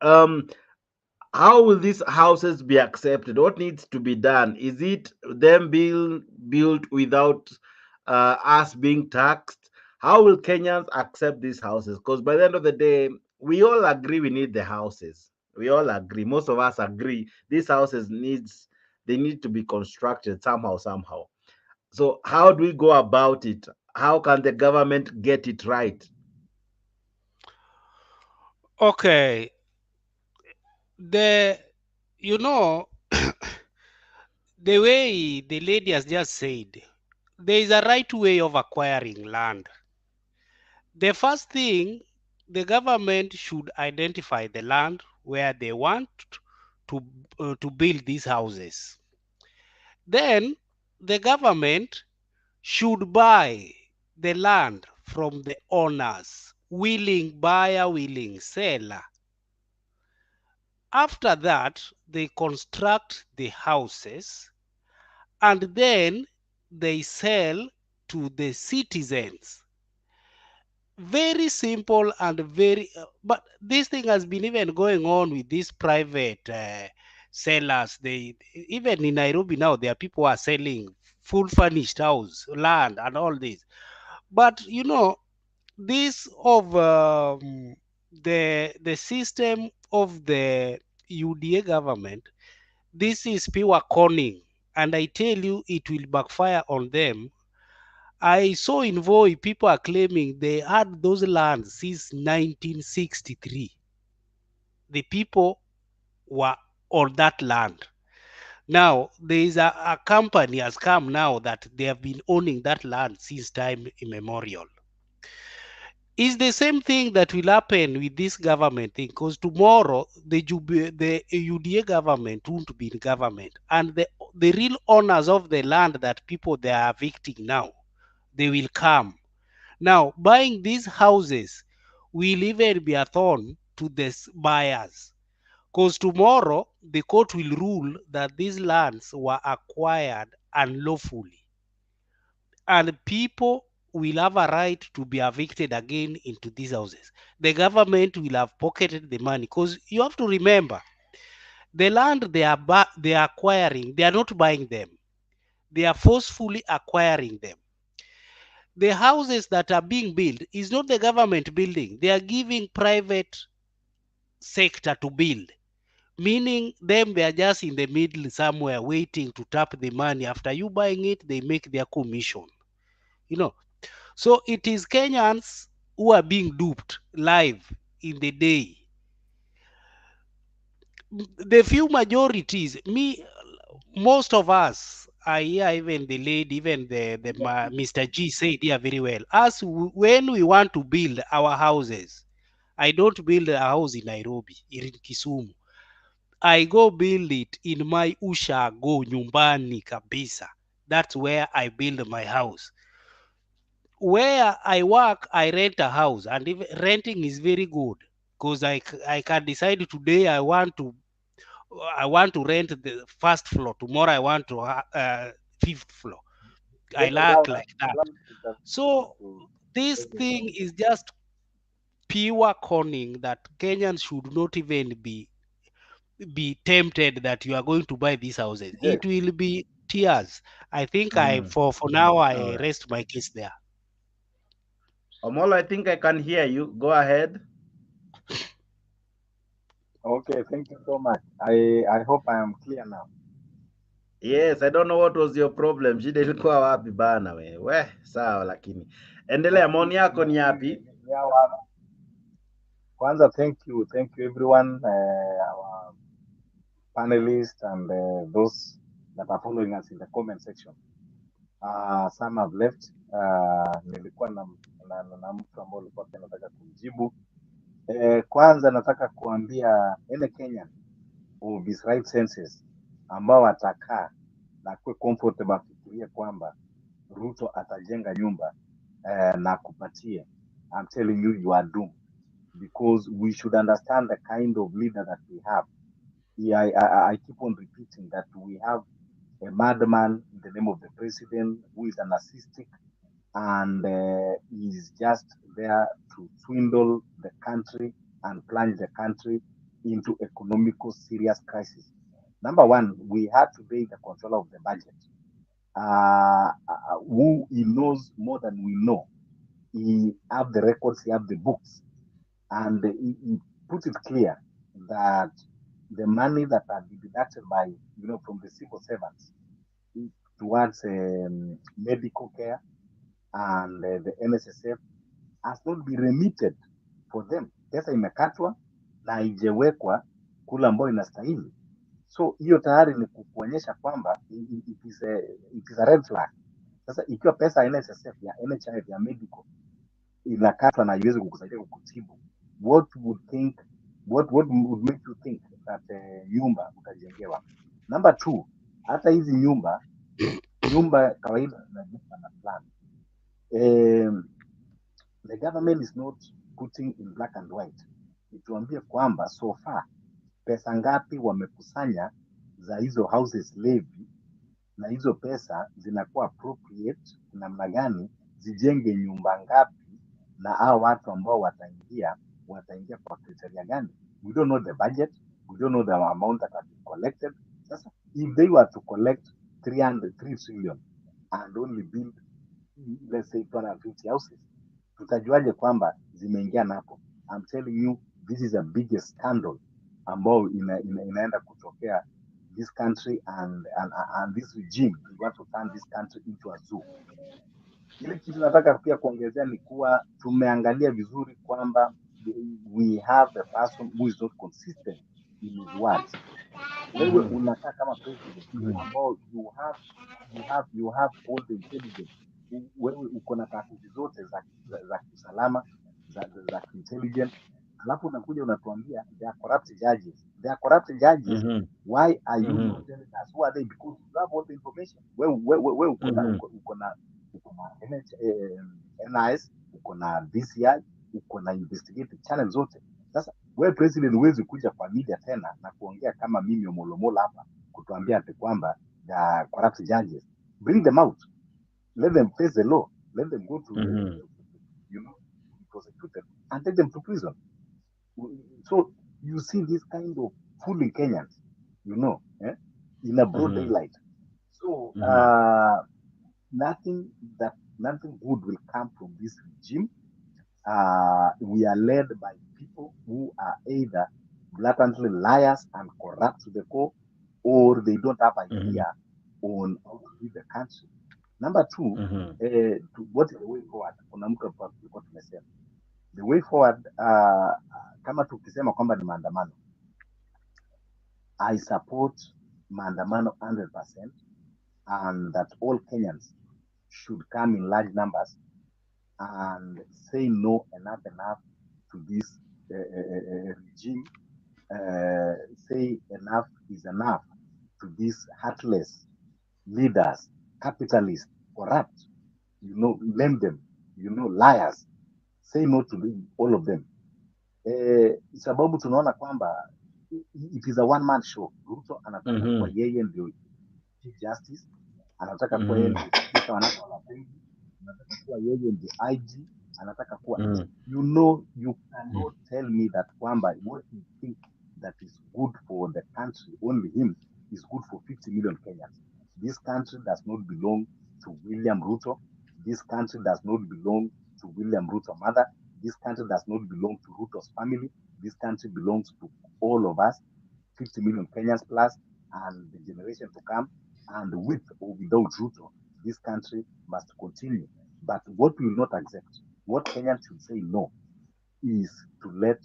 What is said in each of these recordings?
Um, how will these houses be accepted? What needs to be done? Is it them being built without us being taxed? How will Kenyans accept these houses? Because by the end of the day, we all agree we need the houses. We all agree. Most of us agree these houses they need to be constructed somehow, somehow. So how do we go about it? How can the government get it right? Okay, the you know the way the lady has just said, there is a right way of acquiring land. The first thing, the government should identify the land where they want to build these houses. Then the government should buy the land from the owners, willing buyer, willing seller. After that, they construct the houses and then they sell to the citizens. Very simple and very, but this thing has been even going on with these private sellers. They even in Nairobi now, there are people who are selling full furnished house, land, and all this. But this of the system of the UDA government, this is pure conning, and I tell you, it will backfire on them. I saw in Voi people are claiming they had those lands since 1963. The people were on that land. Now there is a company has come now that they have been owning that land since time immemorial. Is the same thing that will happen with this government thing, because tomorrow the UDA government won't be in government, and the real owners of the land that people they are evicting now, they will come. Now buying these houses will even be a thorn to the buyers, because tomorrow the court will rule that these lands were acquired unlawfully, and people will have a right to be evicted again into these houses. The government will have pocketed the money, because you have to remember the land they are acquiring, they are not buying them, they are forcefully acquiring them. The houses that are being built is not the government building, they are giving private sector to build, meaning them they are just in the middle somewhere waiting to tap the money. After you buying it, they make their commission, you know. So it is Kenyans who are being duped live in the day. The few majorities, most of us, I hear even the lady, even Mr. G said here very well. Us, when we want to build our houses, I don't build a house in Nairobi, in Kisumu. I go build it in my ushago nyumbani kabisa. That's where I build my house. Where I work, I rent a house, and if renting is very good, because I can decide today I want to rent the first floor. Tomorrow I want to fifth floor. I like that. Allow me to just So to this say this thing one. is just pure conning that Kenyans should not even be tempted that you are going to buy these houses. Yes. It will be tears. I think I Mm, for now all I right. rest my case there. Omolo, I think I can hear you. Go ahead. Okay, thank you so much. I hope I am clear now. Yes, I don't know what was your problem. Shida ilikuwa wapi bana we? We, sawa lakini. Endelea, Okay, maoni yako ni yapi? Kwanza, thank you everyone, our panelists and those that are following us in the comment section. Some have left. Nilikuwa na mtu ambao ulikuwa pia nataka kumjibu. Kwanza nataka kuambia any Kenyan of his right senses ambao atakaa na kuwe comfortable afikirie kwamba Ruto atajenga nyumba na kupatie. I'm telling you, you are doomed, because we should understand the kind of leader that we have. Yeah, I keep on repeating that we have a madman in the name of the president who is a narcissistic, and is just there to swindle the country and plunge the country. into economical serious crisis. Number one, we had today the controller of the budget, who he knows more than we know. He have the records, he have the books, and he put it clear that the money that are deducted by, from the civil servants towards medical care and the NSSF has not been remitted for them. Pesa imekatwa na haijawekwa kula ambayo inastahili. So hiyo tayari ni kuonyesha kwamba it is a red flag. Sasa ikiwa pesa ya NSSF, ya NHIF, ya medical inakatwa na haiwezi kukusaidia kukutibu, what would make you think that nyumba utajengewa? Number two, hata hizi nyumba kawaida zinajengwa na plan. The government is not putting in black and white. Ituambie kwamba so far pesa ngapi wamekusanya za hizo houses levy, na hizo pesa zinakuwa appropriate namna gani, zijenge nyumba ngapi, na hao watu ambao wataingia kwa criteria gani? We don't know the budget, we don't know the amount that have been collected. Sasa if they were to collect 3 trillion and only build, let's say 250 houses, tutajuaje kwamba zimeingia napo? I'm telling you, this is the biggest scandal ambao inaenda kutokea this country, and this regime is going to turn this country into a zoo. Ile kitu nataka pia kuongezea ni kuwa tumeangalia vizuri kwamba we have a person who is not consistent in his words. Wewe unakaa kama president ambao you have all the intelligence. Wewe uko na taasisi zote za kiusalama, za intelligence, alafu unakuja unatuambia they are corrupt judges. They are corrupt judges. Why are you not telling us who are they? Because you have all the information. Wewe uko na NIS, uko na DCI, uko na investigative channel zote. Sasa wewe president huwezi kuja kwa media tena na kuongea kama mimi Omolomola hapa kutuambia ati kwamba the corrupt judges. Bring them out, let them face the law, let them go to be prosecuted and take them to prison. So you see this kind of fooling Kenyans, in a broad daylight. So nothing good will come from this regime. We are led by people who are either blatantly liars and corrupt to the core, or they don't have idea on how to lead the country. Number two, what is the way forward? Kuna mtu alikuwa tumesema the way forward, kama tukisema kwamba ni maandamano, I support maandamano 100%, and that all Kenyans should come in large numbers and say no, enough to this regime. Say enough is enough to these heartless leaders, capitalists, corrupt, name them, liars. Say no to all of them. Sababu tunaona kwamba it is a one man show. Ruto anataka kuwa yeye ndio chief justice, anataka kuwa yeye ndio spika wanapenda, anataka kuwa yeye ndio IG, anataka kuwa you cannot tell me that kwamba what you think that is good for the country, only him, is good for 50 million Kenyans. This country does not belong to William Ruto. This country does not belong to William Ruto's mother. This country does not belong to Ruto's family. This country belongs to all of us, 50 million Kenyans plus, and the generation to come. And with or without Ruto, this country must continue. But what we will not accept, what Kenyans should say no, is to let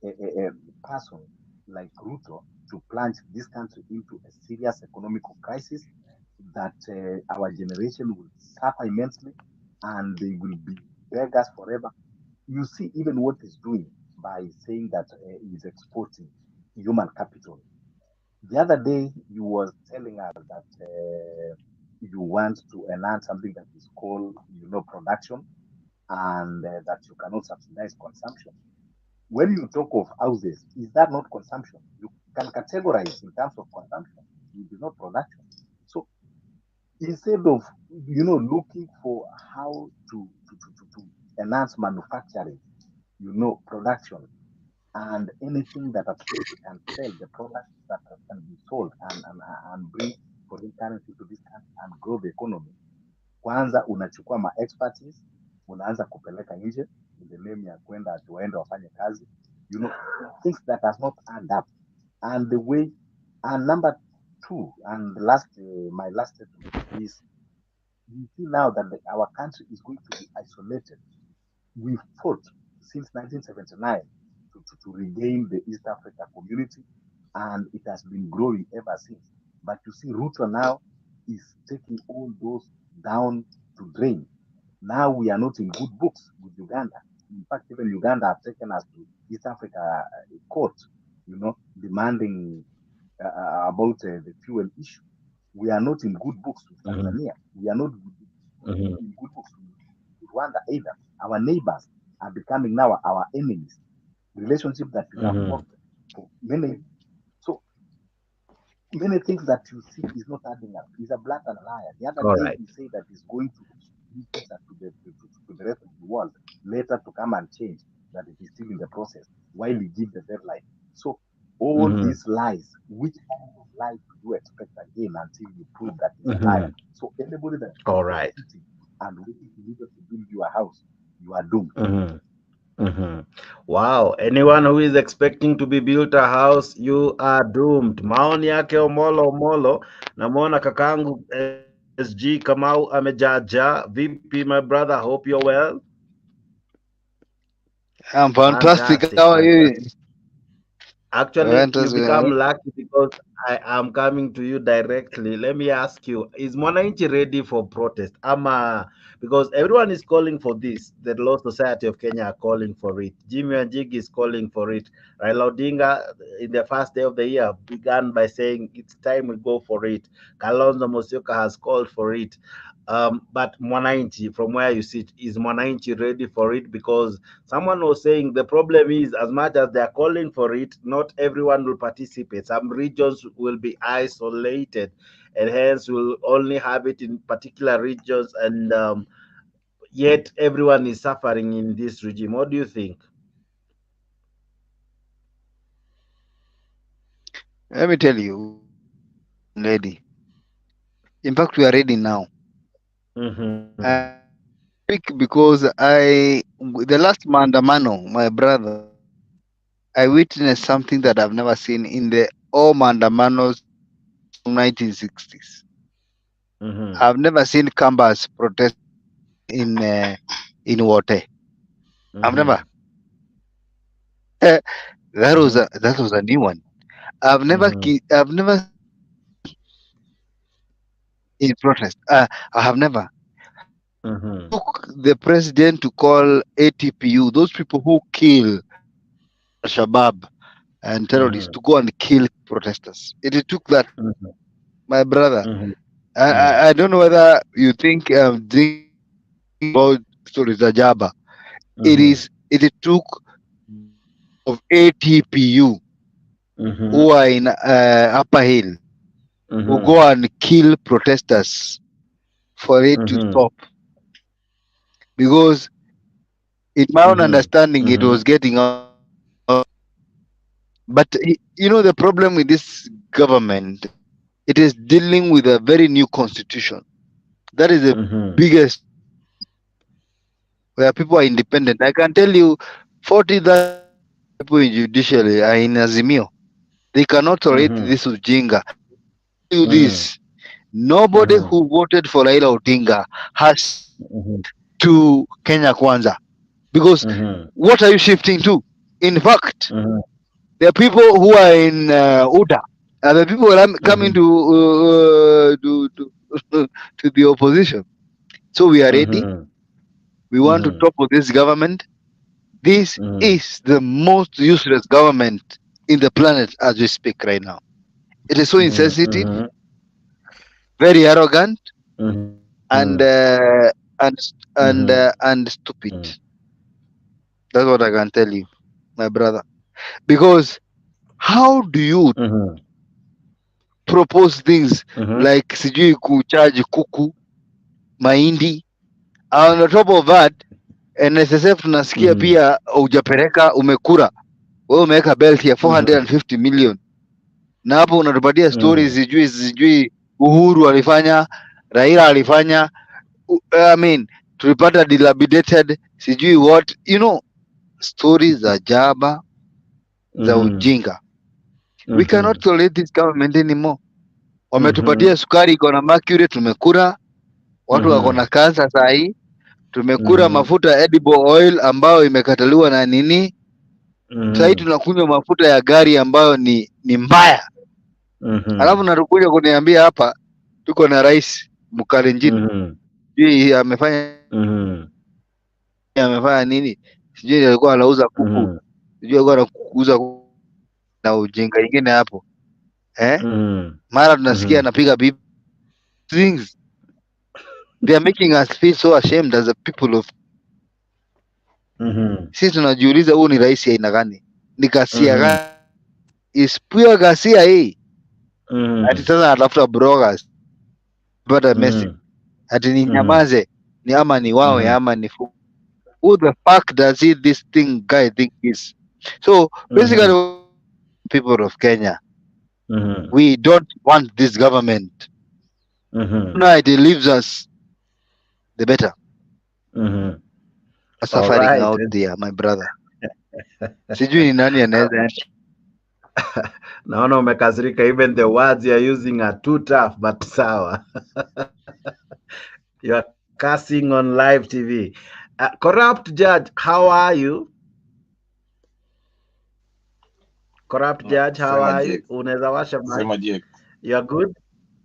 a person like Ruto to plunge this country into a serious economical crisis that our generation will suffer immensely, and they will be beggars forever. You see, even what he's doing by saying that he's exporting human capital. The other day, you was telling us that you want to enhance something that is called, production, and that you cannot subsidize consumption. When you talk of houses, is that not consumption? You can categorize in terms of consumption. It is not production. So instead of looking for how to enhance manufacturing, production, and anything that can sell the products that can be sold and bring foreign currency to this country and grow the economy. Kwanza unachukua ma expertise unaanza kupeleka nje in the name ya kwenda ati waende wafanye kazi, you know, things that does not add up. And the way, and number two, and last, my last statement is, we see now that our country is going to be isolated. We fought since 1979 to regain the East Africa community, and it has been growing ever since. But you see, Ruto now is taking all those down to drain. Now we are not in good books with Uganda. In fact, even Uganda have taken us to East Africa court, you know, demanding about the fuel issue. We are not in good books with Mhm, Tanzania. We are not mhm, in good books with Rwanda either. Our neighbors are becoming now our enemies. Relationship that we have mhm. fought for many. So many things that you see is not adding up. He's a blatant liar. The other All day right. he said that he's going to give visa to the rest of the world, later to come and change that it is still in the process while he give the deadline. So all Mhm, these lies, which kind of lies do you expect again until you prove that he's a liar? mhm. So anybody that is All just right. sitting and waiting to leave us to build you a house, you are doomed. Mhm, mhm. Wow. Anyone who is expecting to be built a house, you are doomed. Maoni yake Omolo Omolo. Namwona kakangu SG Kamau amejaja. Vipi my brother? Hope you're well. I'm fantastic. Fantastic, How are you? fantastic. Actually, you Fantastic. become lucky because I am coming to you directly. Let me ask you, is Mwananchi ready for protest? Because everyone is calling for this. The Law Society of Kenya are calling for it. Jimmy Wanjigi is calling for it. Raila Odinga, in the first day of the year, began by saying it's time we go for it. Kalonzo Musyoka has called for it. But Mwananchi, from where you sit, is Mwananchi ready for it? Because someone was saying the problem is, as much as they are calling for it, not everyone will participate. Some regions will be isolated, and hence will only have it in particular regions, and yet everyone is suffering in this regime. What do you think? Let me tell you, we are ready, lady. In fact, we are ready now. Mm-hmm. I speak because the last Maandamano, my brother, I witnessed something that I've never seen in the all Maandamanos from 1960s. Mm-hmm. I've never seen Kambas protesting in Wote. I've Mm-hmm. never. Mm-hmm. That was a new one. Mm-hmm. I've never seen in protest. I have never. It Mm-hmm. took the president to call ATPU, those people who kill Al Shabaab and terrorists, Mm-hmm. to go and kill protesters. It took that, Mm-hmm. my brother. Mm-hmm. I don't know whether you think thinking about stories of Jaba. Mm-hmm. It took guys of ATPU Mm-hmm. who are in Upper Hill who Mm-hmm. go and kill protesters for it to Mm-hmm. stop. Because in my own Mm-hmm. understanding, it Mm-hmm. was getting out. But the problem with this government, it is dealing with a very new constitution. That is the Mm-hmm. biggest where people are independent. I can tell you, 40,000 people in judiciary are in Azimio. They cannot tolerate Mm-hmm. this Ujinga. Tell you Mm-hmm. this: nobody Mm-hmm. who voted for Raila Odinga has Mm-hmm. to Kenya Kwanza. Because Mm-hmm. what are you shifting to? In fact, Mm-hmm. there are people who are in UDA. The people are coming Mm-hmm. to the opposition. So we are ready. Mm-hmm. We want to Mm-hmm. topple this government. This Mm-hmm. is the most useless government in the planet as we speak right now. It is so insensitive, Mm-hmm. very arrogant, Mm-hmm. and uh, and Mm-hmm. and stupid. That's what I can tell you, my brother. Because how do you Mm-hmm. propose things Mm-hmm. like sijui kucharge kuku mahindi, and on top of that NSSF tunasikia Mm-hmm. pia hujapeleka umekura. wewe umeweka belt ya 450 million na hapo unatupatia stories sijui Uhuru alifanya, Raila alifanya, I mean tulipata dilapidated sijui what, stories za jaba za ujinga. We cannot tolerate this government anymore. Wametupatia sukari iko na mercury, tumekura. Watu wako na kansa saa hii. Tumekura mafuta edible oil ambayo imekataliwa na nini. Saa hii tunakunywa mafuta ya gari ambayo ni mbaya. Alafu narukuja kuniambia hapa tuko na rais Mkalenjin. Sijui amefanya nini? Sijui alikuwa anauza kuku. Sijui alikuwa anakuuza na ujinga ingine hapo. Mara tunasikia anapiga bibi things. They are making us feel so ashamed as a people of. Sisi tunajiuliza huu ni rais aina gani? Ni ghasia gani? Is pure ghasia hii. Ati sasa anatafuta bloggers. But message. Ati ni nyamaze. Ni ama ni wawe ama ni fu. Who the fuck does this guy think is? So basically people of Kenya, we don't want this government. No, it leaves us the better. Suffering Alright. out there, my brother. Sijui ni nani anaweza. Naona umekasirika, even the words you're using are too tough, but sawa. You're cussing on live TV. Corrupt Judge, how are you? Corrupt Judge, how are you? Unaweza washa mic? You're good?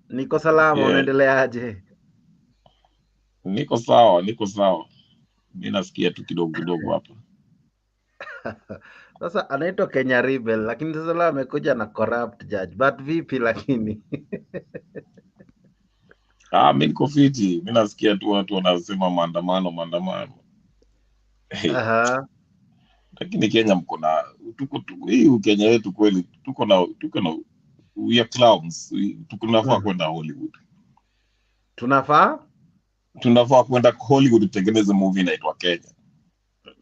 Niko salama, unaendeleaje? Niko sawa. Mimi nasikia tu kidogo hapa. Sasa anaitwa Kenya Rebel, lakini sasa leo amekuja na Corrupt Judge. But vipi lakini? Mimi niko fiti. Mimi nasikia tu watu wanasema maandamano. Lakini Kenya mko na hii Kenya yetu kweli tuko na we are clowns. Tunafaa kwenda Hollywood. Tunafaa kwenda Hollywood tutengeneze movie inaitwa Kenya.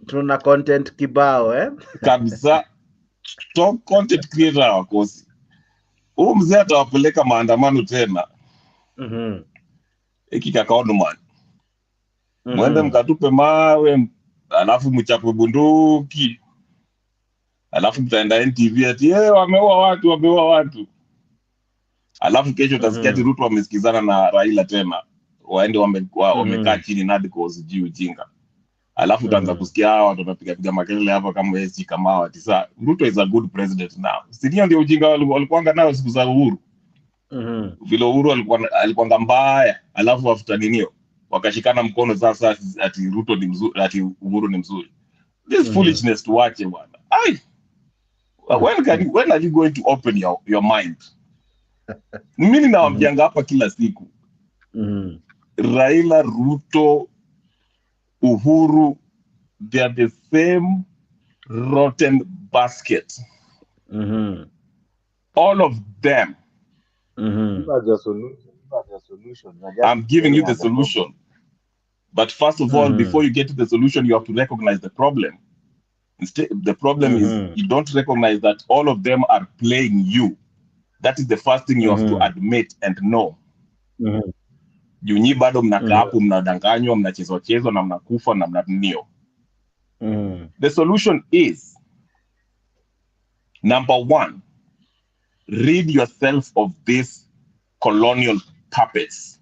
Tuna content kibao Kabisa. Top content creator wakosi. Huyu mzee atawapeleka maandamano tena. Eki kakaono man. Mwende mkatupe mawe, alafu mchapwe bunduki. Alafu mtaenda NTV ati wameua watu. Alafu kesho utasikia ati Ruto wamesikizana na Raila tena. Waende wamekaa chini na because juu ujinga. Alafu utaanza kusikia hawa watu wanapiga makelele hapa kama SG kama hawa ati sasa Ruto is a good president now. Sio ndio ujinga walikuanga nao siku za Uhuru. Vile Uhuru alikuanga mbaya, alafu after ninio wakashikana mkono sasa ati Ruto ni mzuri, ati Uhuru ni mzuri. This foolishness to watch bwana. When are you going to open your mind? Mimi nawaambianga hapa kila siku. Raila, Ruto, Uhuru, they are the same rotten basket. All of them. I'm giving you the solution. But first of all, before you get to the solution, you have to recognize the problem. Instead, the problem is you don't recognize that all of them are playing you. That is the first thing you have to admit and know. Junyi bado mnakaa hapo mnadanganywa, mnachezwa na mnakufa na mnanio. The solution is number one, rid yourself of these colonial puppets.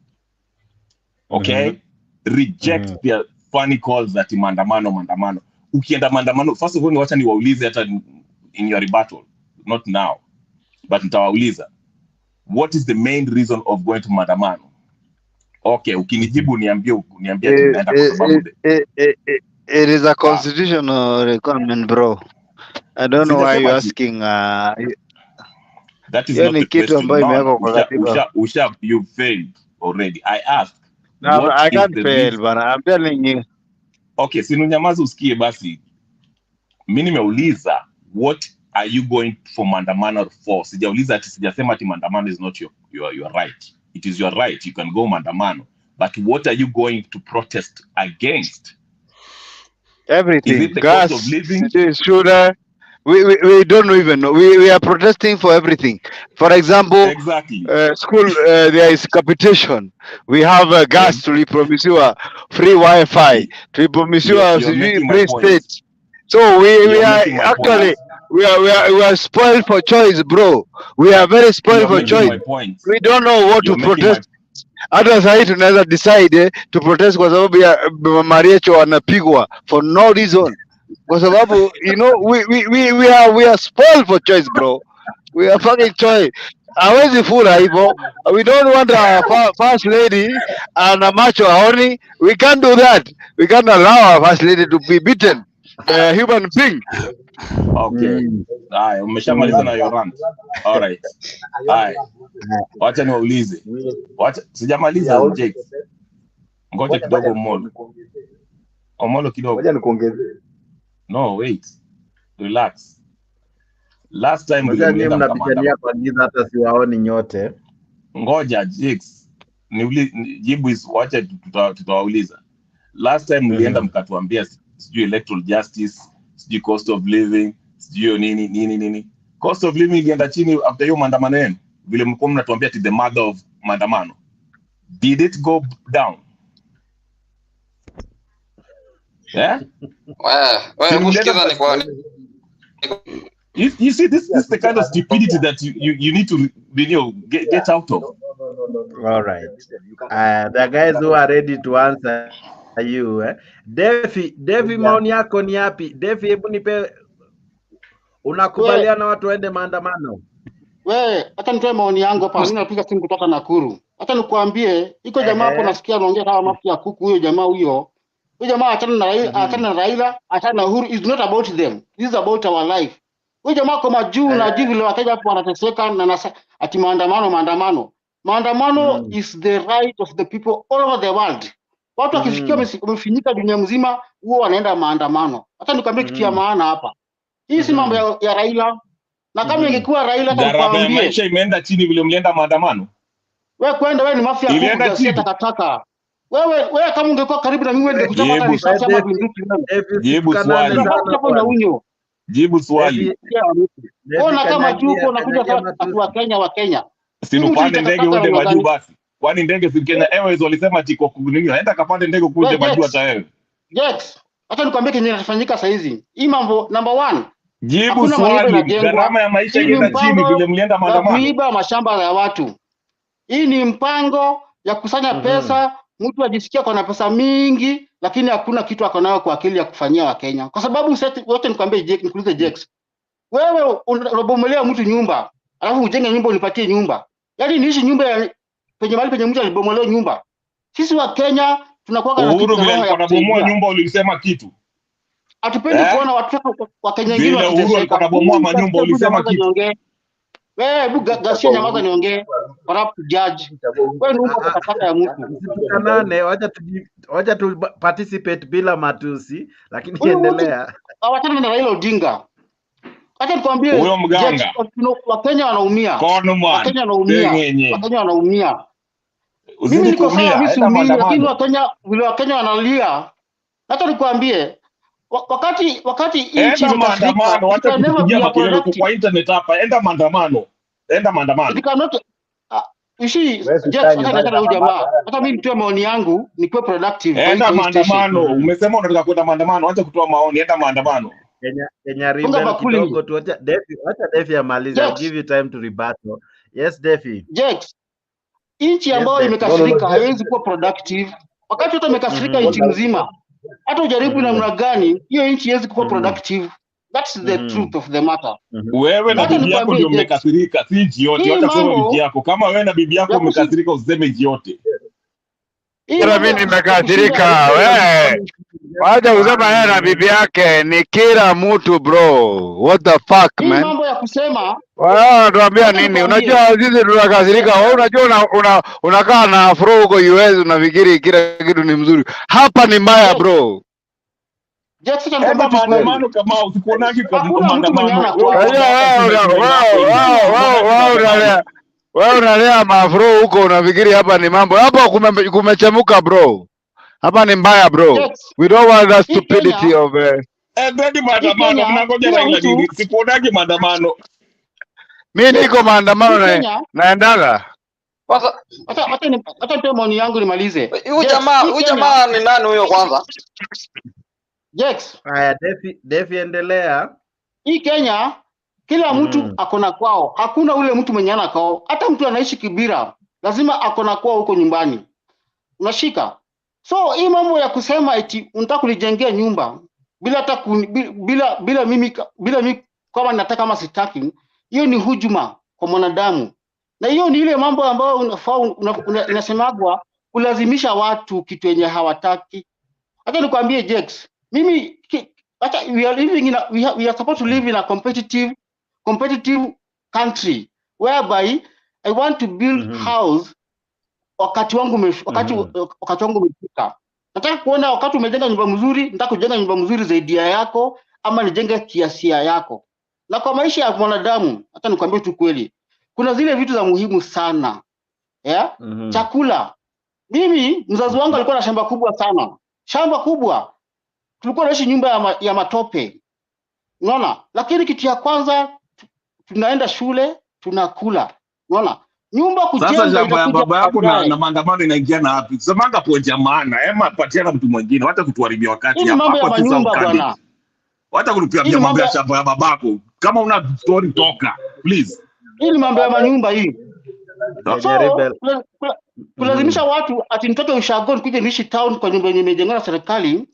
Okay? Reject their funny calls that maandamano. Ukienda maandamano, first of all, wacha niwaulize hata in your rebuttal, not now, but nitawauliza. What is the main reason of going to maandamano? Okay, ukinijibu niambie tunaenda kwa sababu it is a constitutional requirement, bro. I don't know why you're asking. That is not the question. No, you failed already. I asked. No, I can't fail, but I'm telling you. Okay, sinunyamaza usikie basi. Mimi nimeuliza, what are you going for maandamano for? Sijauliza ati sijasema ati maandamano is not your right. It is your right. You can go maandamano. But what are you going to protest against? Everything. Is it the Gas, cost of living? shooter. we don't even know. We are protesting for everything. For example, Exactly. school, there is capitation. We have gas to promisiwa, free Wi-Fi See, to promisiwa, you're making my free point. state. So we You're are making my point. actually we are spoiled for choice, bro. We are very spoiled You're for making choice. my point. We don't know what to You're making my protest. Hata sahii tunaweza decide to protest kwa sababu ya Mariacho wanapigwa for no reason, kwa sababu we are spoiled for choice, bro. We are fucking choice. Hawezi fura hivyo. We don't want a first lady and a macho aoni. We can't do that. We can't allow our first lady to be beaten by a human being. Okay. Haya, umeshamaliza na your rant. All right. Haya. Wacha niwaulize. Wacha sijamaliza Jake. Ngoja kidogo Omolo. Omolo kidogo. Ngoja nikuongezee. No, wait. Relax. Last time Ngoja nyinyi mlienda mnapigania maandamano. kwa giza hata siwaoni nyote. Ngoja Jake. Jibu is wacha tutawauliza. Last time mlienda mkatuambia sijui electoral justice, sijui cost of living, sijui nini. Cost of living ilienda chini after hiyo maandamano yenu. Vile mlikuwa mnatuambia the mother of maandamano. Did it go down? Yeah? Wewe msikiza ni kwa You see, this is the kind of stupidity that you need to get out of. All right. The guys who are ready to answer you. Devi, maoni yako ni yapi? Devi, hebu nipe, unakubaliana watu waende maandamano? Hata nitoe maoni yangu hapa. Mimi napiga simu kutoka Nakuru. Hata nikuambie, iko jamaa hapo nasikia anaongea kama mafuta ya kuku. Huyo jamaa achana na Raila, achana na Uhuru. It's not about them. This is about our life. Huyo jamaa kama juu na juu vile Wakenya hapo wanateseka na ati maandamano is the right of the people all over the world. Watu wakisikia wamefinyika dunia mzima huo wanaenda maandamano. Hata nikwambie kitu ya maana hapa. Hii si mambo ya Raila. Na kama ingekuwa Raila gharama ya maisha imeenda chini vile mlienda maandamano. Wewe ni mafia ya kuku takataka. Wewe kama ungekuwa karibu na mimi wewe ningekuchapa hata risasi ama bunduki. Jibu swali. Ona kama tuko unakuja kwa Kenya. Si upande ndege uende majuu basi. Kwani ndege si Kenya Airways walisema tiko kunini? Aenda kapande ndege kuje majuu hata wewe. Yes. Hata nikwambie kenye kinafanyika sasa hizi. Hii mambo number 1. Jibu swali. Gharama ya maisha imeenda chini vile mlienda maandamano. Kuiba mashamba ya watu. Hii ni mpango ya kusanya pesa, mtu ajisikia kuna pesa mingi lakini hakuna kitu akonayo kwa akili ya kufanyia Wakenya. Kwa sababu wote nikwambie nikuulize Jex. Wewe unabomolewa mtu nyumba, alafu ujenge nyumba unipatie nyumba. Yaani niishi nyumba ya penye mtu alibomolewa nyumba. Sisi wa Kenya tunakuwa na Uhuru vile anabomoa nyumba ulisema kitu. Hatupendi kuona watu wa Kenya wengine wakiteseka. Uhuru anabomoa manyumba ulisema kitu. Wewe Gasia nyamaza niongee. Corrupt judge. Wewe ni uko katakata ya mtu. Kanane, wacha tu participate bila matusi, lakini endelea. Hawataka na Raila Odinga. Acha nikwambie huyo mganga Wakenya wanaumia. Wakenya wanaumia. Mimi niko sawa mimi siumii, lakini Wakenya wanalia. Hata nikwambie wakati nchi maandamano wacha kupigia makelele kwa internet hapa, enda maandamano. Hata mimi nitoe maoni yangu nikuwe productive. Enda maandamano. Umesema unataka kwenda maandamano, acha kutoa maoni, enda maandamano. Kenya rebel kidogo tu, acha Defi amalize. I'll give you time to rebuttal. Yes Defi. Jex, nchi ambayo imekasirika haiwezi kuwa productive. Wakati wote imekasirika nchi mzima, hata ujaribu namna gani, hiyo nchi haiwezi kuwa productive. That's the truth of the matter. Wewe na bibi yako ndio mmekasirika, si nchi yote. Hata sema bibi yako. Kama wewe na bibi yako mmekasirika useme nchi yote. Mimi nimekasirika wewe. Wacha kusema yeye na bibi yake ni kila mtu bro. What the fuck man? Mambo ya kusema. Wao tuambia nini? Unajua sisi tunakasirika. Wewe unajua unakaa na afro huko US unafikiri kila kitu ni mzuri. Hapa ni mbaya bro. Jackson kama maandamano kama usikuonagi kwa maandamano. Wao unalea maafro huko unafikiri hapa ni mambo. Hapa kumechemuka bro. Hapa ni mbaya bro. We don't want that stupidity of Endeni Hii maandamano, Kenya mnangoja kila Raila nini? mtu Sikuonaje maandamano. Mimi niko maandamano hii na Kenya, naendaga. Kwanza hata nitoe maoni yangu nimalize. huyu Jex, hii Kenya, jamaa ni nani huyo kwanza? Jex, Haya, Defi endelea. hii Kenya kila mtu akona kwao. Hakuna ule mtu mwenye ana kwao. Hata mtu anaishi Kibira lazima akona kwao huko nyumbani. Unashika? So hii mambo ya kusema eti unataka kunijengea nyumba bila hata bila mimi kama nataka kama sitaki, hiyo ni hujuma kwa mwanadamu. Na hiyo ni ile mambo ambayo unafaa inasemagwa kulazimisha watu kitu yenye hawataki. Hata nikwambie Jex, mimi hata we are living in we are supposed to live in a competitive country whereby I want to build house wakati wangu umefika. Nataka kuona wakati umejenga nyumba mzuri, nataka kujenga nyumba mzuri zaidi yako ama nijenge kiasia yako. Na kwa maisha ya mwanadamu, hata nikwambie tu kweli, kuna zile vitu za muhimu sana. Yeah? Chakula. Mimi mzazi wangu alikuwa na shamba kubwa sana. Shamba kubwa. Tulikuwa naishi nyumba ya matope. Unaona? Lakini kitu ya kwanza tunaenda shule, tunakula. Unaona? Nyumba kujenga Sasa shamba ya inakuja baba yako baadaye. na maandamano inaingia na wapi? Semanga point ya maana, ema patiana mtu mwingine, hata kutuharibia wakati Hii ni hapa. mambo ya Hapa tu manyumba South bwana. Hata kunipia mambo ya shamba ya babako. Kama una story toka, please. Hii ni mambo ya manyumba hii. So, kulazimisha watu ati nitoke ushago nikuje niishi town kwa nyumba yenye imejengwa na serikali,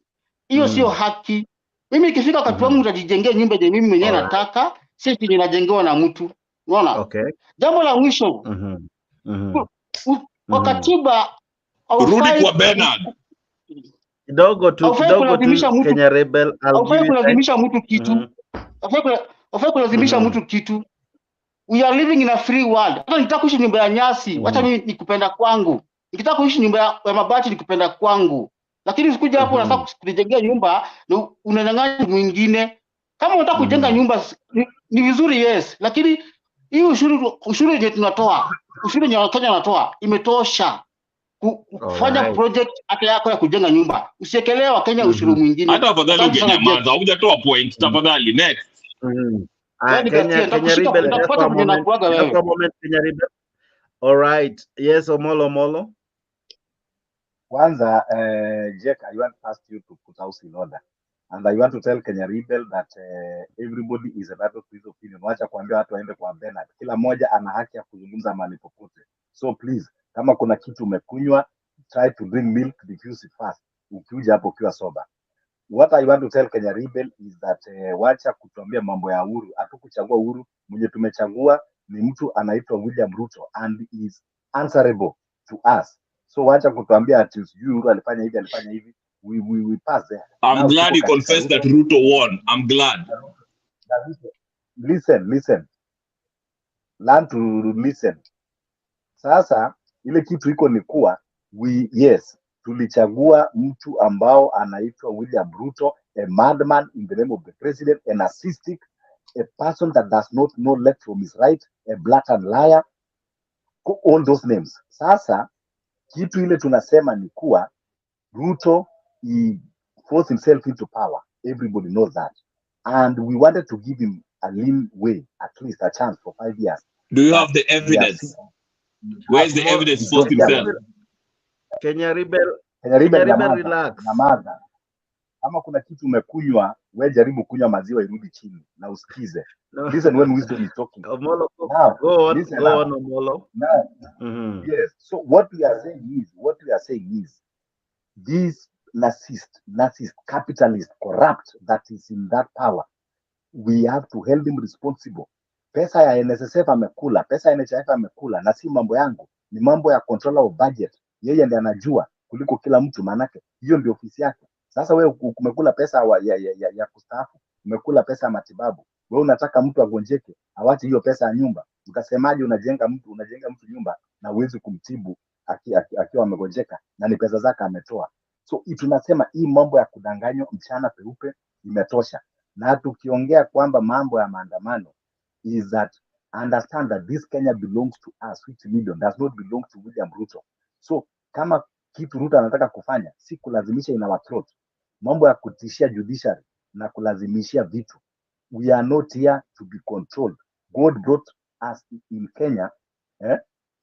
hiyo sio haki. Mimi ikifika wakati wangu nitajijengea nyumba yenye mimi mwenyewe nataka, si eti ninajengewa na mtu. Unaona? Okay. Jambo la mwisho. Kwa katiba Rudi kwa Bernard. Kidogo tu Kenya Rebel, aufai kulazimisha mtu kitu. Aufai kulazimisha mtu kitu. We are living in a free world. Hata nitaka kuishi nyumba ya nyasi, wacha mimi nikupenda kwangu. Nikitaka kuishi nyumba ya mabati nikupenda kwangu. Lakini usikuja hapo unataka kujengea nyumba na unanyang'anya mwingine. Kama unataka kujenga nyumba ni vizuri yes, lakini hii ushuru yenye tunatoa, ushuru yenye Kenya wanatoa imetosha kufanya project hata yako ya kujenga nyumba. Usiekelee wa Kenya ushuru mwingine. Hata afadhali ungenyamaza, hujatoa point. Tafadhali next. Kenya Rebel, Kenya Rebel. All right. Yes, Omolo. Kwanza, Jack, I want to ask you to put house in order. And I want to tell Kenya Rebel that everybody is entitled to his opinion. Wacha kuambia watu waende kwa Bernard. Kila mmoja ana haki ya kuzungumza mahali popote. So please, kama kuna kitu umekunywa, try to drink milk, diffuse it fast. Ukija hapo ukiwa sober. What I want to tell Kenya Rebel is that wacha kutuambia mambo ya Uhuru. Hatukuchagua Uhuru, mwenye tumechagua ni mtu anaitwa William Ruto and is answerable to us. So wacha kutuambia ati Uhuru alifanya hivi. We pass there. I'm glad you confessed that Ruto won. I'm glad. Listen. Learn to listen. Sasa ile kitu iko ni kuwa tulichagua mtu ambao anaitwa William Ruto, a madman in the name of the president, a narcissistic, a person that does not know left from his right, a blatant liar, all those names. Sasa kitu ile tunasema ni kuwa Ruto he forced himself into power. Everybody knows that. And we wanted to give him a lean way, at least a chance for 5 years. Do you have the evidence? Where's the evidence for himself? Kenya Rebel, relax. Namaza. Kama kuna kitu umekunywa, wewe jaribu kunywa maziwa irudi chini na usikize. Listen when wisdom is talking. Omolo, now, go on, Omolo. Now, yes. So what we are saying is this narcissist, capitalist, corrupt that is in that power, we have to hold him responsible. Pesa ya NSSF amekula, pesa ya NHIF amekula, na si mambo yangu, ni mambo ya controller of budget. Yeye ndiye anajua kuliko kila mtu, manake hiyo ndio ofisi yake. Sasa wewe umekula pesa ya kustaafu, umekula pesa ya matibabu. Wewe unataka mtu agonjeke, awache hiyo pesa ya nyumba. Utasemaje unajenga mtu nyumba na uwezi kumtibu akiwa amegonjeka na ni pesa zake ametoa. So tunasema hii mambo ya kudanganywa mchana peupe imetosha. Na tukiongea kwamba mambo ya maandamano is that understand that this Kenya belongs to us, 50 million does not belong to William Ruto. So kama kitu Ruto anataka kufanya si kulazimisha ina throat. Mambo ya kutishia judiciary na kulazimishia vitu. We are not here to be controlled. God brought us in Kenya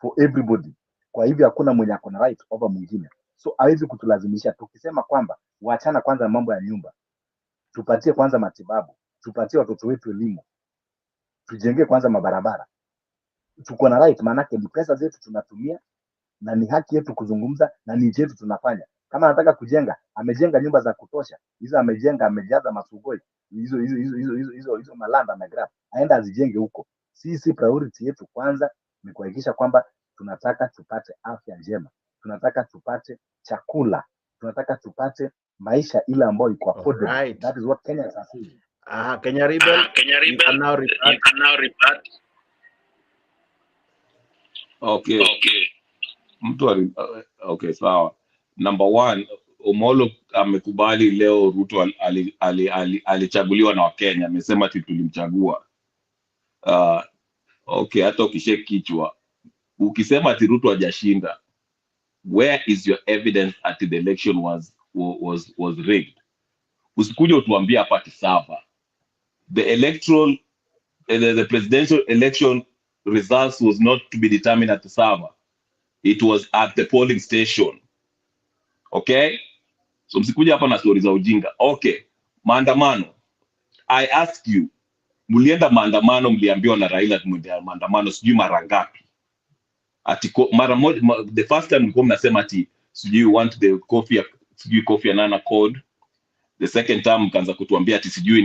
for everybody. Kwa hivyo hakuna mwenye akona right over mwingine. So hawezi kutulazimisha. Tukisema kwamba waachana kwanza mambo ya nyumba, tupatie kwanza matibabu, tupatie watoto wetu elimu, tujenge kwanza mabarabara, tuko na right, maanake ni pesa zetu tunatumia na ni haki yetu kuzungumza na ni yetu tunafanya. Kama anataka kujenga, amejenga nyumba za kutosha, hizo amejenga, amejaza masugoi, hizo malanda na graph, aenda azijenge huko. Sisi priority yetu kwanza ni kuhakikisha kwamba tunataka tupate afya njema, tunataka tupate chakula, tunataka tupate maisha ile ambayo iko affordable. Alright. That is what Kenyans are saying. Kenya Rebel, you can now rebut. Okay. Okay, sawa. Number one, Omolo amekubali leo Ruto alichaguliwa na Wakenya, amesema ati tulimchagua. Okay, hata ukishake kichwa ukisema ati Ruto hajashinda, where is your evidence that the election was rigged? Usikuje utuambie hapa ati sava. The presidential election results was not to be determined at the server. It was at the polling station. Okay? So msikuja hapa na story za ujinga. Okay. Maandamano. I ask you, mulienda maandamano, mliambiwa na Raila tumeenda maandamano sijui mara ngapi? Ati mara moja, the first time mlikuwa mnasema ati sijui you want the coffee anana code. The second time mkaanza kutuambia ati sijui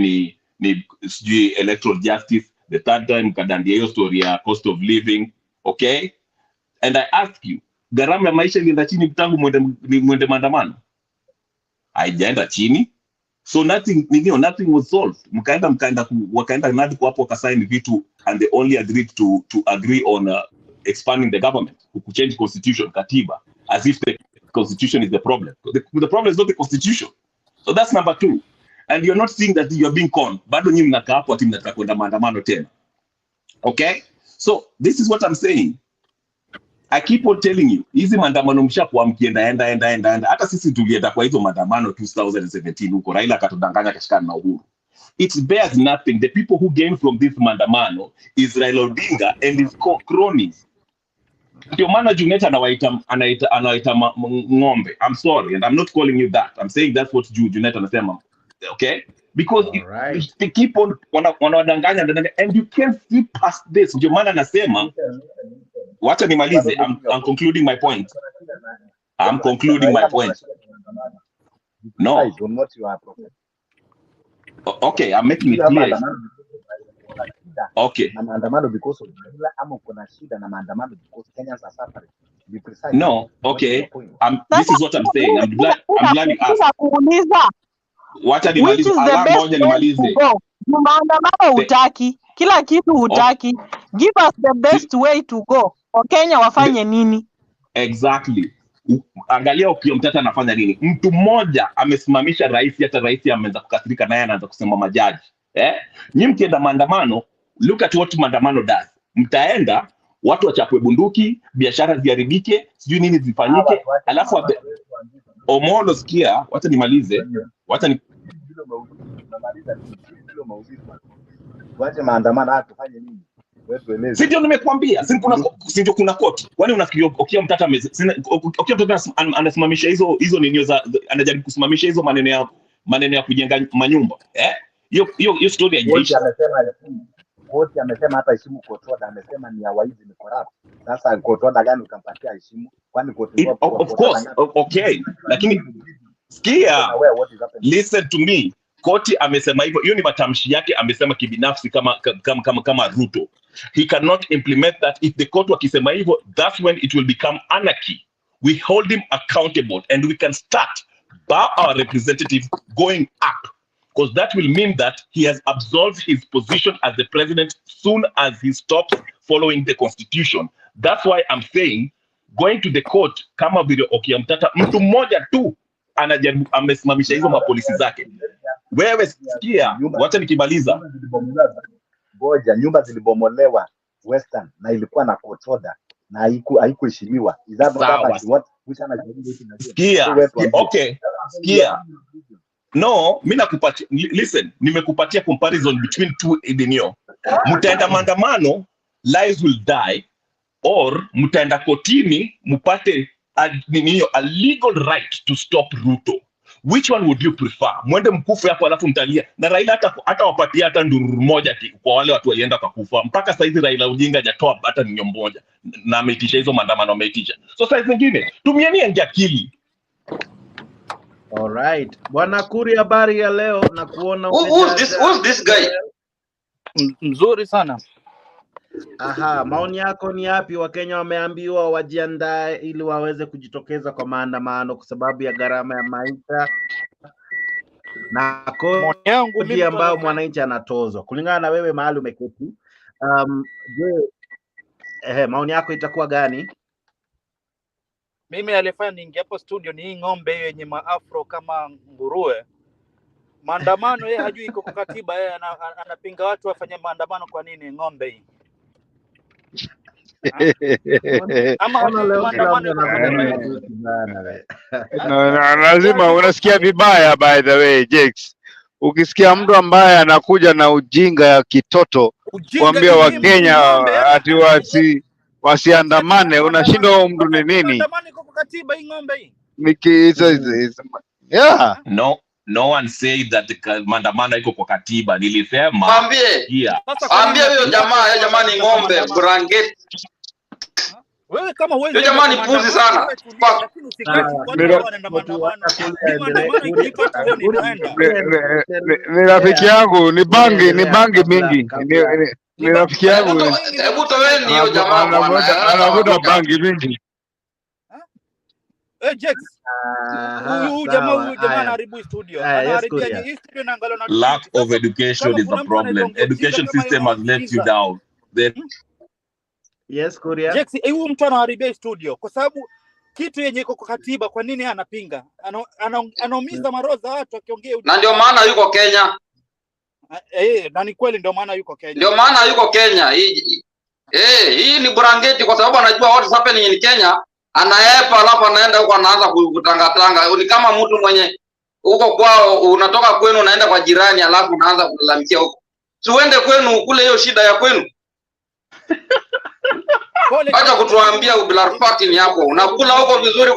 ni sijui electoral justice. The third time mkadandia hiyo story ya cost of living. Okay? And I ask you, gharama ya maisha ilienda chini tangu mwende maandamano? Haijaenda chini. So nothing was solved. Wakaenda nadi kwa hapo wakasign vitu and they only agreed to agree on expanding the government, to change constitution, katiba, as if the constitution is the problem. The problem is not the constitution. So that's number two. And you're not seeing that you're being conned. Bado nyinyi mnakaa hapo ati mnataka kwenda maandamano tena. Okay? So this is what I'm saying. I keep on telling you, hizi maandamano mshakuwa mkienda enda. Hata sisi tulienda kwa hizo maandamano 2017 huko, Raila akatudanganya kashikana na Uhuru. It bears nothing. The people who gain from this maandamano is Raila Odinga and his cronies. Ndio maana Junet anawaita ng'ombe. I'm sorry, and I'm not calling you that. I'm saying that's what Junet anasema. Okay? Because they keep on wanawadanganya, and you can't see past this. Ndio maana anasema, wacha nimalize. I'm concluding my point. I'm concluding my point. No. Okay, I'm making it clear. Okay. Because of ama kuna shida na maandamano because Kenyans are suffering. Be precise. No, okay. This is what I'm saying. I'm glad you asked. Wacha nimalize. Ngoja nimalize. Maandamano hutaki, kila kitu hutaki. Give us the best way to go. Wakenya wafanye nini? Exactly. Angalia Okiya Mtata anafanya nini? Mtu mmoja amesimamisha rais, hata rais ameanza kukasirika naye anaanza kusema majaji. Nyinyi mkienda maandamano, look at what maandamano does. Mtaenda, watu wachapwe bunduki, biashara ziharibike, sijui nini zifanyike, alafu Omolo sikia, wacha nimalize. Wacha maandamano tufanye nini? Si ndio nimekuambia, si ndio kuna koti. Kwani unafikiri Okiya Mtata anasimamisha hizo nini anajaribu kusimamisha hizo maneno ya kujenga manyumba? Hiyo story ya jeshi. Koti amesema hata heshimu Kotoda, amesema ni hawaizi, ni corrupt. Sasa Kotoda gani utampatia heshimu? Kwani koti of course, okay. Lakini sikia, listen to me. Koti amesema hivyo, hiyo ni matamshi yake, amesema kibinafsi kama Ruto. He cannot implement that. If the court wakisema hivyo, that's when it will become anarchy. We hold him accountable and we can start by our representatives going up. Because that will mean that he has absolved his position as the president soon as he stops following the constitution. That's why I'm saying, going to the court, kama vile Okiya Mtata, mtu mmoja tu anajaribu amesimamisha hizo mapolisi zake. Wewe sikia, wacha nikimaliza. Ngoja, nyumba zilibomolewa Western na ilikuwa na Kotoda na haikuheshimiwa. Is that what? Sikia, okay, sikia. No, mimi nakupatia, listen, nimekupatia comparison between two edenio. Mtaenda maandamano, lives will die, or mtaenda kotini, mupate a legal right to stop Ruto. Which one would you prefer? Mwende mkufe hapo alafu mtalia. Na Raila hata wapatia hata ndururu moja kwa wale watu walienda kakufa. Mpaka saizi Raila Odinga hajatoa hata ninyo moja. Na ameitisha hizo maandamano ameitisha. So saizi nyingine, tumieni akili. All right. Bwana Kuri, habari ya leo na kuona who's this guy? Mzuri sana. Aha, maoni yako ni yapi? Wakenya wameambiwa wajiandae ili waweze kujitokeza kwa maandamano kwa sababu ya gharama ya maisha na kodi ambayo mwananchi anatozwa. Kulingana na wewe mahali umeketi, je, maoni yako itakuwa gani? Mimi alifanya niingia hapo studio ni hii ng'ombe yenye maafro kama nguruwe. Maandamano yeye hajui iko kwa katiba, yeye anapinga watu wafanye maandamano. Kwa nini ng'ombe hii? Ama lazima unasikia vibaya. By the way, Jex, ukisikia mtu ambaye anakuja na ujinga ya kitoto kuambia Wakenya ati wasiandamane, unashindwa mtu ni nini? Maandamano iko kwa katiba hii ng'ombe hii. Yeah. No one said that maandamano iko kwa katiba. Nilisema ambie huyo jamaa ni ng'ombe branget. Wewe kama wewe huyo jamaa ni puzi sana. Ni rafiki yangu, ni bangi mingi. Ni rafiki yangu. Hebu toweni hiyo jamaa bwana. Anavuta bangi mingi. Jex, huyu jamaa anaharibu studio. Anaharibia hii studio na ngalo na lack of education is the problem. Education system has let you down. Yes, Korea. Jex, huyu mtu anaharibia studio kwa sababu kitu yenye iko kwa katiba. Kwa nini anapinga? Anaumiza maroza watu akiongea. Na ndio maana yuko Kenya. Na ni kweli ndio maana yuko Kenya. Ndio maana yuko Kenya. Hii ni brangeti kwa sababu anajua what is happening in Kenya. Anaepa alafu anaenda huko anaanza kutangatanga. Ni kama mtu mwenye huko kwao, unatoka kwenu unaenda kwa jirani alafu unaanza kulalamikia huko. Si uende kwenu kule hiyo shida ya kwenu. Acha kutuambia ublar party ni yako. Unakula huko vizuri.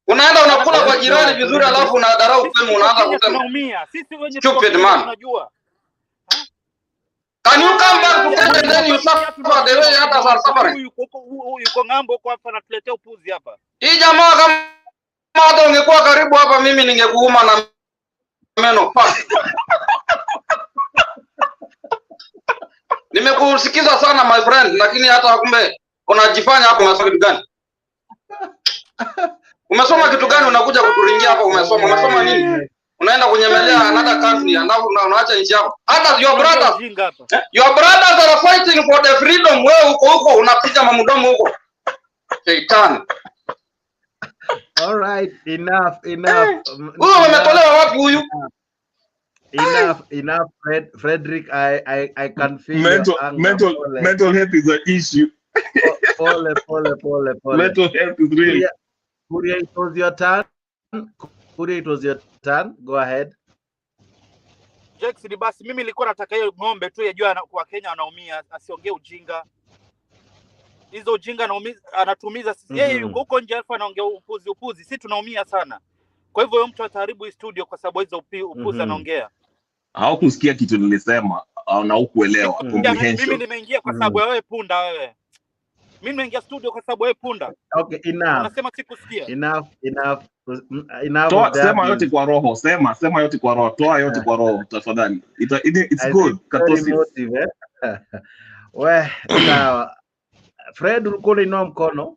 Unaenda unakula kwa jirani vizuri alafu unadarau kwenu unaanza kusema. Sisi wenyewe stupid man. Tunajua. Can you come back to Kenya and then you suffer the way others are suffering? Yuko ngambo kwa hapa anatuletea upuzi hapa. Hii jamaa kama hata ungekuwa karibu hapa mimi ningekuuma na meno pa. Nimekusikiza sana my friend, lakini hata kumbe unajifanya hapo umesoma kitu gani? Umesoma kitu gani unakuja kuturingia hapa umesoma nini? Unaenda kunyemelea another country alafu unaacha nchi yako. Hata your brothers are fighting for the freedom. Wewe huko unapiga mamdomo huko. Shaitan. All right, enough. Huyo umetolewa wapi huyu? Enough, Frederick. I can feel your anger. Mental health is an issue. Pole. Mental health is real. Kuria, it was your turn. Go ahead. Jex, ni basi mimi nilikuwa nataka hiyo ng'ombe tu yajua kwa Kenya anaumia, asiongee ujinga. Hizo ujinga anatumiza sisi. Yeye yuko huko nje alfa anaongea upuzi. Sisi tunaumia sana. Kwa hivyo mtu ataharibu studio kwa sababu hizo upuzi anaongea. Haukusikia kitu nilisema na hukuelewa comprehension. Mimi nimeingia kwa sababu wewe punda wewe. Mimi nimeingia studio kwa sababu wewe punda. Okay, enough. Unasema sikusikia. Enough. Sema yote kwa roho. Sema yote kwa roho. Toa yote kwa roho tafadhali. It's good. We, sawa. Fred, ulikuwa unainua mkono.